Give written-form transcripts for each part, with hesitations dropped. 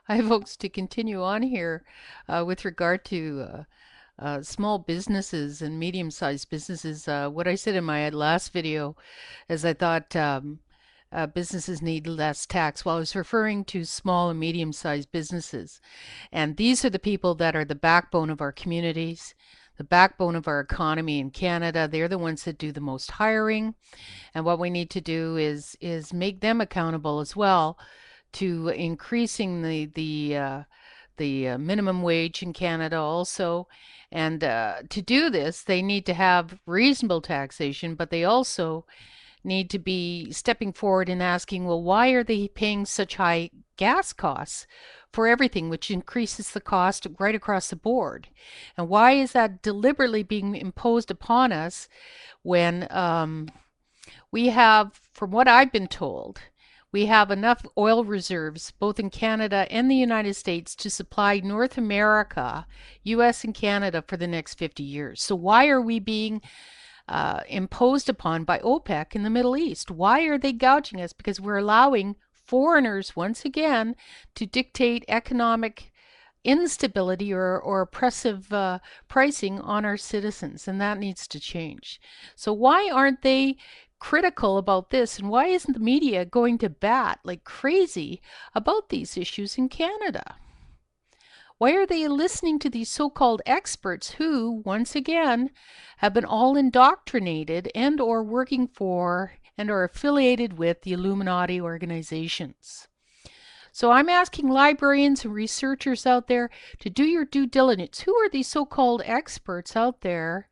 Hi, folks, to continue on here with regard to small businesses and medium-sized businesses. What I said in my last video is I thought businesses need less tax. Well, I was referring to small and medium-sized businesses. And these are the people that are the backbone of our communities, the backbone of our economy in Canada. They're the ones that do the most hiring. And what we need to do is make them accountable as well to increasing the minimum wage in Canada also. And to do this, they need to have reasonable taxation, but they also need to be stepping forward and asking, well, why are they paying such high gas costs for everything, which increases the cost right across the board? And why is that deliberately being imposed upon us when we have, from what I've been told, we have enough oil reserves, both in Canada and the United States, to supply North America, US and Canada, for the next 50 years. So why are we being imposed upon by OPEC in the Middle East? Why are they gouging us? Because we're allowing foreigners, once again, to dictate economic instability or oppressive pricing on our citizens, and that needs to change. So why aren't they critical about this, and why isn't the media going to bat like crazy about these issues in Canada? Why are they listening to these so-called experts who, once again, have been all indoctrinated and or working for and are affiliated with the Illuminati organizations? So I'm asking librarians and researchers out there to do your due diligence. Who are these so-called experts out there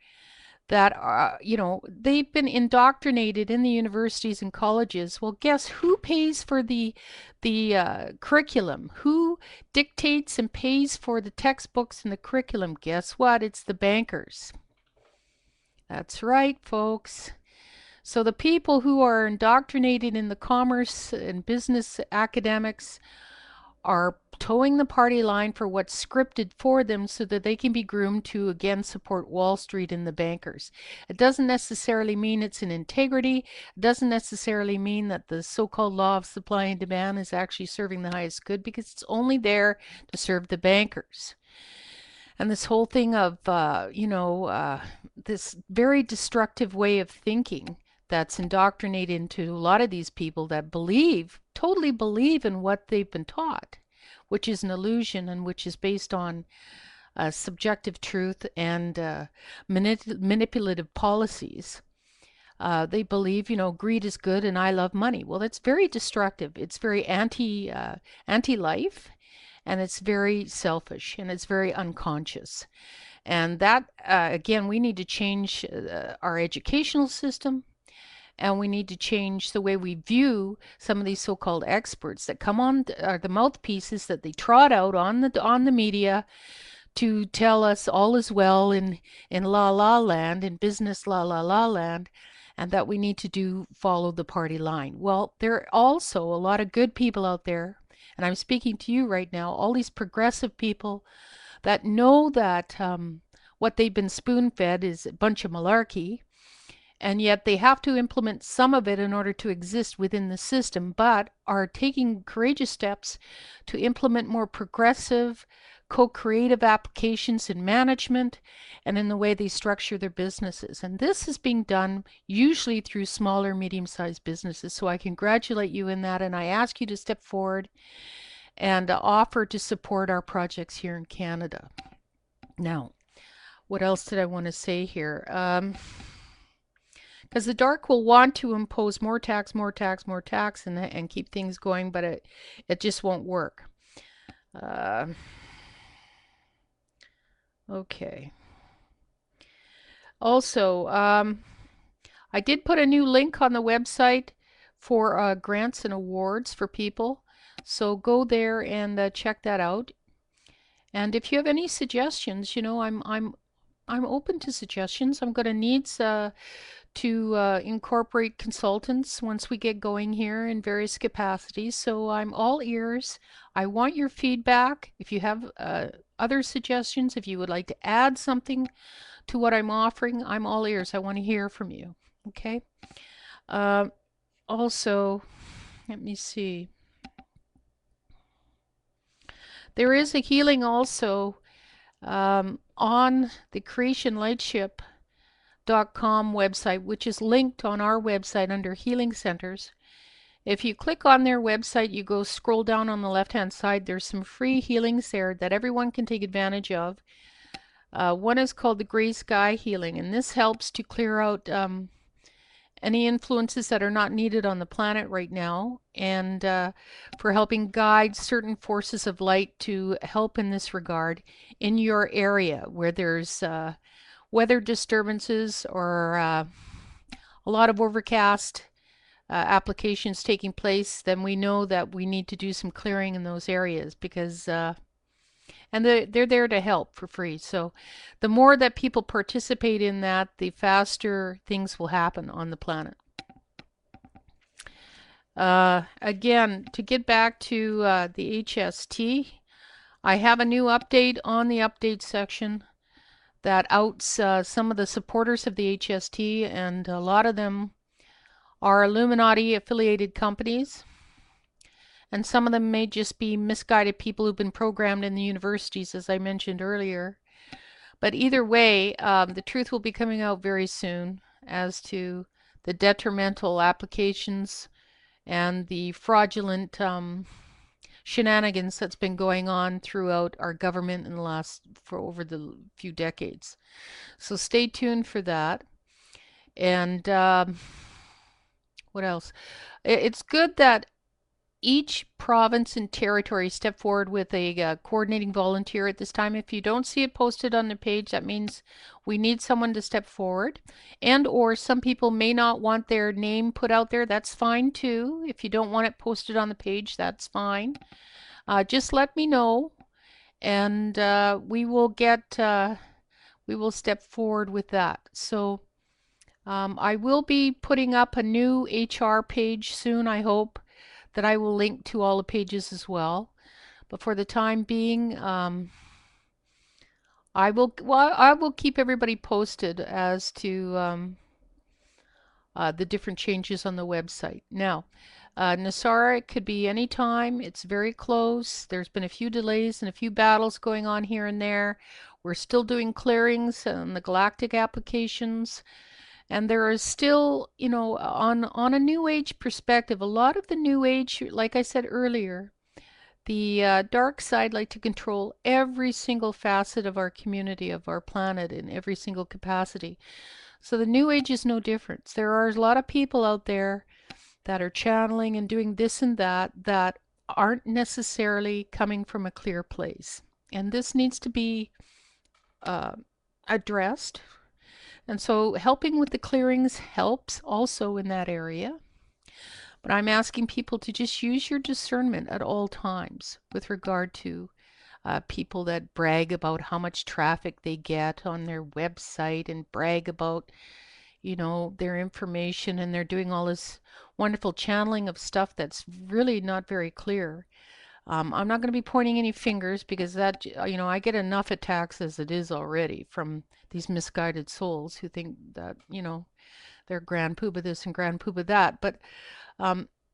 that are, they've been indoctrinated in the universities and colleges? Well, guess who pays for the curriculum? Who dictates and pays for the textbooks and the curriculum? Guess what? It's the bankers. That's right, folks. So the people who are indoctrinated in the commerce and business academics are towing the party line for what's scripted for them so that they can be groomed to again support Wall Street and the bankers. It doesn't necessarily mean it's in integrity. It doesn't necessarily mean that the so-called law of supply and demand is actually serving the highest good, because it's only there to serve the bankers. And this whole thing of, this very destructive way of thinking that's indoctrinated into a lot of these people that totally believe in what they've been taught, which is an illusion and which is based on subjective truth and manipulative policies. They believe, greed is good and I love money. Well, that's very destructive. It's very anti-life, and it's very selfish, and it's very unconscious. And that, again, we need to change our educational system, and we need to change the way we view some of these so-called experts that come on, are the mouthpieces that they trot out on the media to tell us all is well in la la land, in business la la la land, and that we need to follow the party line. Well, there are also a lot of good people out there, and I'm speaking to you right now, all these progressive people that know that what they've been spoon-fed is a bunch of malarkey, and yet they have to implement some of it in order to exist within the system, but are taking courageous steps to implement more progressive, co-creative applications in management and in the way they structure their businesses. And this is being done usually through smaller, medium-sized businesses. So I congratulate you in that, and I ask you to step forward and offer to support our projects here in Canada. Now, what else did I want to say here? Because the dark will want to impose more tax, more tax, more tax, and keep things going, but it just won't work. Okay. Also, I did put a new link on the website for grants and awards for people. So go there and check that out. And if you have any suggestions, I'm open to suggestions. I'm going to need to incorporate consultants once we get going here in various capacities. So I'm all ears. I want your feedback. If you have other suggestions, if you would like to add something to what I'm offering, I'm all ears. I want to hear from you. Okay. Also, let me see. There is a healing also on the creationlightship.com website, which is linked on our website under Healing Centers. If you click on their website, you go scroll down on the left-hand side, there's some free healings there that everyone can take advantage of. One is called the Gray Sky Healing, and this helps to clear out any influences that are not needed on the planet right now, and for helping guide certain forces of light to help in this regard in your area where there's weather disturbances or a lot of overcast applications taking place. Then we know that we need to do some clearing in those areas because and they're there to help for free. So the more that people participate in that, the faster things will happen on the planet. Again, to get back to the HST, I have a new update on the update section that outs some of the supporters of the HST, and a lot of them are Illuminati affiliated companies. And some of them may just be misguided people who've been programmed in the universities, as I mentioned earlier. But either way, the truth will be coming out very soon as to the detrimental applications and the fraudulent shenanigans that's been going on throughout our government in the for over the few decades. So stay tuned for that. And what else? It's good that each province and territory step forward with a coordinating volunteer at this time. If you don't see it posted on the page, that means we need someone to step forward. And or some people may not want their name put out there. That's fine too. If you don't want it posted on the page, that's fine. Just let me know, and we will step forward with that. So I will be putting up a new HR page soon, I hope, that I will link to all the pages as well. But for the time being, I will keep everybody posted as to the different changes on the website. Now, Nasara, it could be any time. It's very close. There's been a few delays and a few battles going on here and there. We're still doing clearings on the galactic applications. And there is still, you know, on a New Age perspective, a lot of the New Age, like I said earlier, the dark side like to control every single facet of our community, of our planet, in every single capacity. So the New Age is no different. There are a lot of people out there that are channeling and doing this and that aren't necessarily coming from a clear place. And this needs to be addressed. And so helping with the clearings helps also in that area. But I'm asking people to just use your discernment at all times with regard to people that brag about how much traffic they get on their website and brag about, you know, their information, and they're doing all this wonderful channeling of stuff that's really not very clear. I'm not going to be pointing any fingers because that, you know, I get enough attacks as it is already from these misguided souls who think that, you know, they're Grand Poobah this and Grand Poobah that. But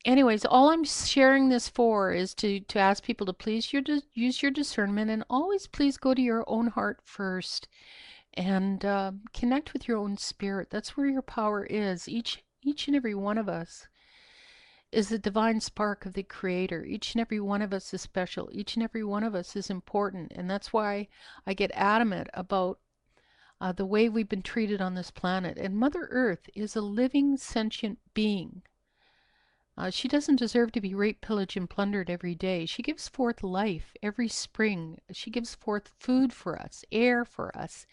anyways, all I'm sharing this for is to ask people to please use your discernment, and always please go to your own heart first and connect with your own spirit. That's where your power is. Each and every one of us is the divine spark of the Creator. Each and every one of us is special. Each and every one of us is important. And that's why I get adamant about the way we've been treated on this planet. And Mother Earth is a living, sentient being. She doesn't deserve to be raped, pillaged, and plundered every day. She gives forth life every spring. She gives forth food for us, air for us.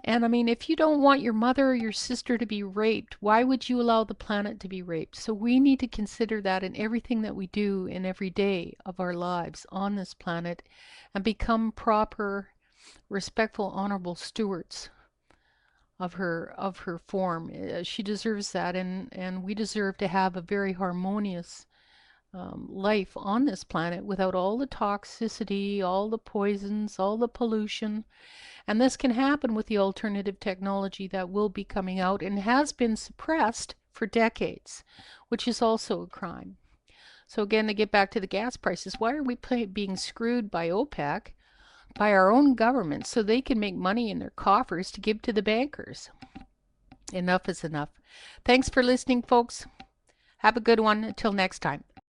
And I mean, if you don't want your mother or your sister to be raped, why would you allow the planet to be raped? So we need to consider that in everything that we do in every day of our lives on this planet, and become proper, respectful, honorable stewards of her form. She deserves that, and we deserve to have a very harmonious life on this planet without all the toxicity, all the poisons, all the pollution. And this can happen with the alternative technology that will be coming out and has been suppressed for decades, which is also a crime. So again, to get back to the gas prices, why are we being screwed by OPEC, by our own government, so they can make money in their coffers to give to the bankers? Enough is enough. Thanks for listening, folks. Have a good one. Until next time.